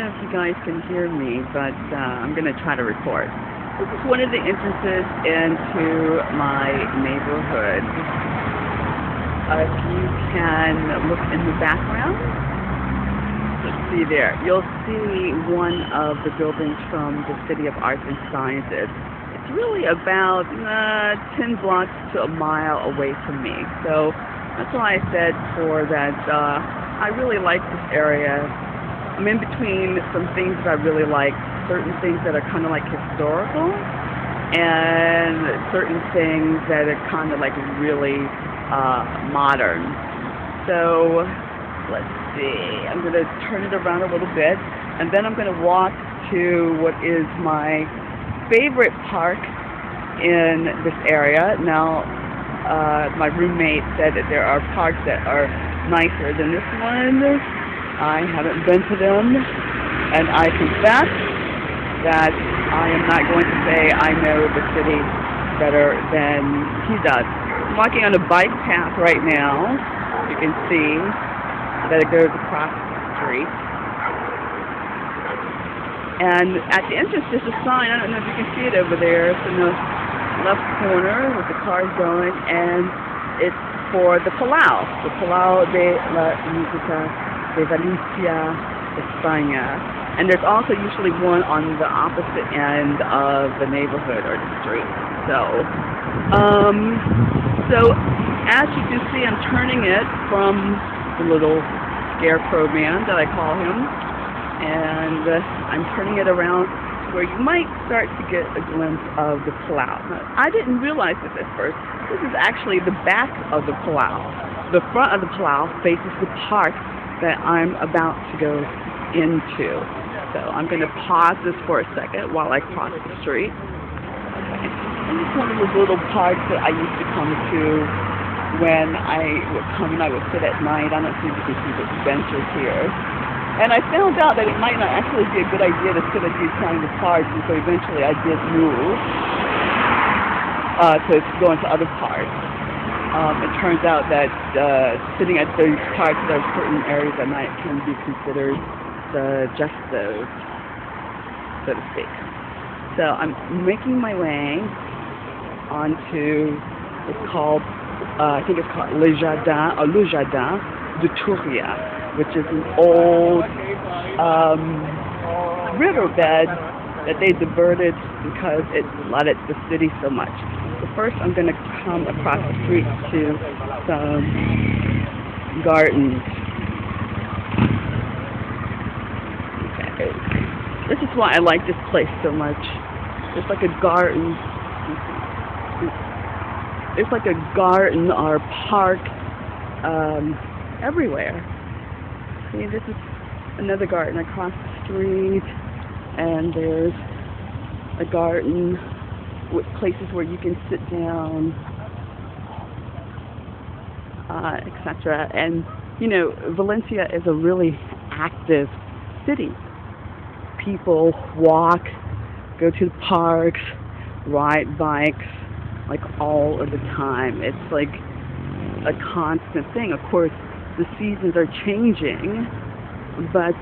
know if you guys can hear me, but I'm going to try to record. This is one of the entrances into my neighborhood. If you can look in the background, let's see there. You'll see one of the buildings from the City of Arts and Sciences. It's really about 10 blocks to a mile away from me. So that's why I said before that I really like this area. I'm in between some things that I really like, certain things that are kind of like historical, and certain things that are kind of like really modern. So let's see, I'm going to turn it around a little bit, and then I'm going to walk to what is my favorite park in this area. Now, my roommate said that there are parks that are nicer than this one. I haven't been to them, and I confess that I am not going to say I know the city better than he does. I'm walking on a bike path right now. You can see that it goes across the street. And at the entrance there's a sign. I don't know if you can see it over there. It's in the left corner with the cars going, and it's for the Palau de la Música de Valencia, España. And there's also usually one on the opposite end of the neighborhood or the street. So as you can see, I'm turning it from the little scarecrow man that I call him, and I'm turning it around where you might start to get a glimpse of the Palau. I didn't realize this at first. This is actually the back of the Palau. The front of the Palau faces the park that I'm about to go into. So I'm going to pause this for a second while I cross the street. Okay. This is one of those little parks that I used to come to when I would come and I would sit at night. I don't know if you can see the benches here. And I found out that it might not actually be a good idea to sit at these kinds of parks, and so eventually I did move to go into other parks. It turns out that sitting at those parks, there are certain areas that can be considered just those, so to speak. So I'm making my way onto, it's called, I think it's called Le Jardin de Touria, which is an old riverbed that they diverted because it flooded the city so much. So first I'm going to come across the street to some gardens. Okay. This is why I like this place so much. It's like a garden. It's like a garden or park everywhere. See, this is another garden across the street, and there's a garden with places where you can sit down, etc. And, you know, Valencia is a really active city. People walk, go to the parks, ride bikes, like all of the time. It's like a constant thing. Of course, the seasons are changing, but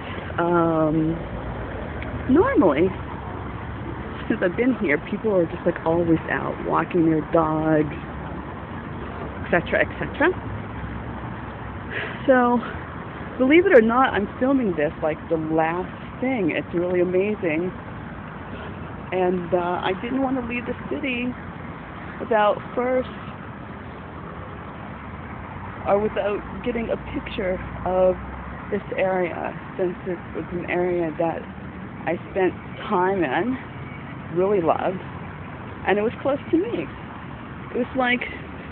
normally, since I've been here, people are just like always out walking their dogs, etc., etc. So, believe it or not, I'm filming this like the last thing. It's really amazing, and I didn't want to leave the city without getting a picture of this area, since it was an area that I spent time in, really loved, and it was close to me. It was like,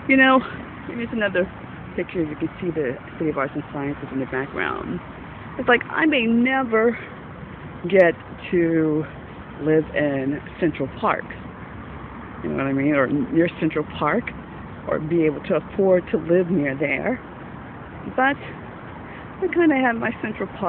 you know, here's another picture. You can see the City of Arts and Sciences in the background. It's like I may never get to live in Central Park, you know what I mean, or near Central Park, or be able to afford to live near there, but I kind of have my Central Park